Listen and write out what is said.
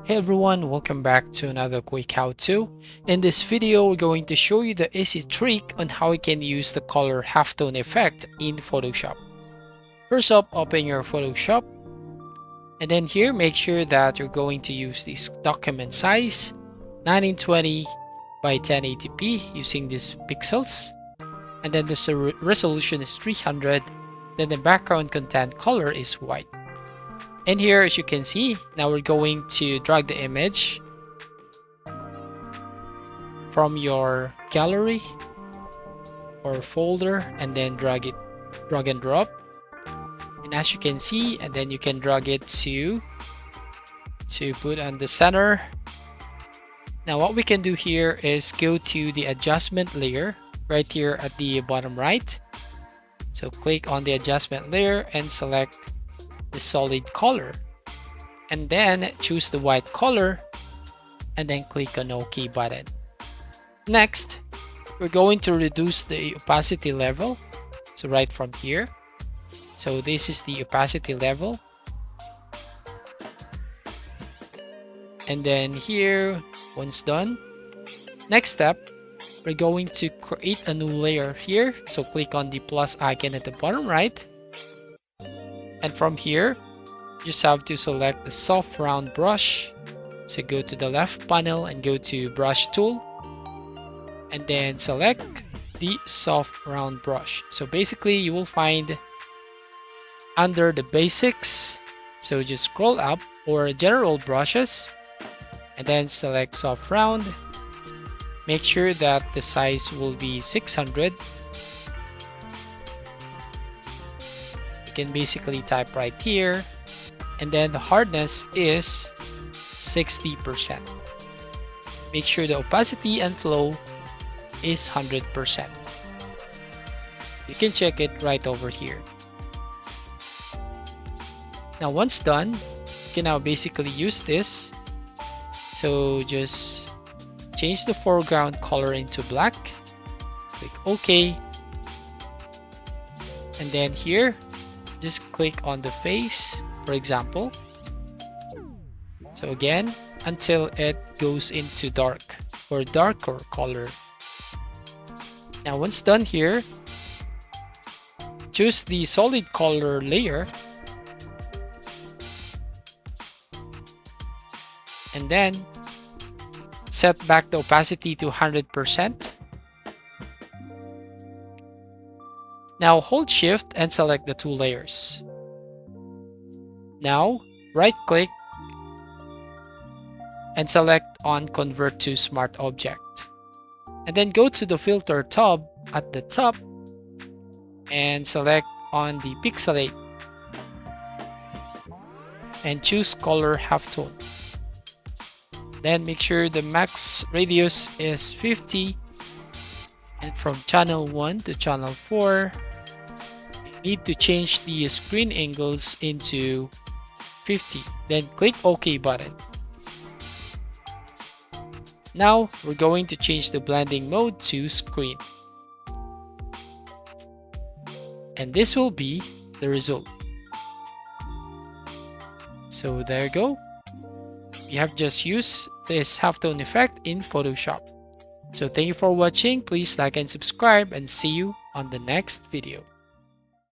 Hey everyone, welcome back to another quick how-to. In this video, we're going to show you the easy trick on how you can use the color halftone effect in Photoshop. First up, open your Photoshop, and then here make sure that you're going to use this document size 1920 by 1080p using these pixels, and then the resolution is 300, then the background content color is white. And here, as you can see, now we're going to drag the image from your gallery or folder and then drag and drop. And as you can see, and then you can drag it to put on the center. Now what we can do here is go to the adjustment layer right here at the bottom right. So click on the adjustment layer and select the solid color, and then choose the white color and then click on OK button. Next, we're going to reduce the opacity level. So right from here, so this is the opacity level, and then here, once done, next step, we're going to create a new layer here. So click on the plus icon at the bottom right. And from here, you just have to select the soft round brush. So go to the left panel and go to brush tool. And then select the soft round brush. So basically you will find under the basics. So just scroll up or general brushes and then select soft round. Make sure that the size will be 600. Can basically type right here, and then the hardness is 60%. Make sure the opacity and flow is 100%. You can check it right over here. Now once done, you can now basically use this. So just change the foreground color into black, click OK, and then here just click on the face, for example. So again, until it goes into dark or darker color. Now once done here, choose the solid color layer and then set back the opacity to 100%. Now hold shift and select the two layers. Now right click and select on convert to smart object. And then go to the filter tab at the top and select on the pixelate and choose color halftone. Then make sure the max radius is 50, and from channel 1 to channel 4 need to change the screen angles into 50, then click OK button. Now we're going to change the blending mode to screen, and this will be the result. So there you go. We have just used this halftone effect in Photoshop. So thank you for watching. Please like and subscribe, and see you on the next video.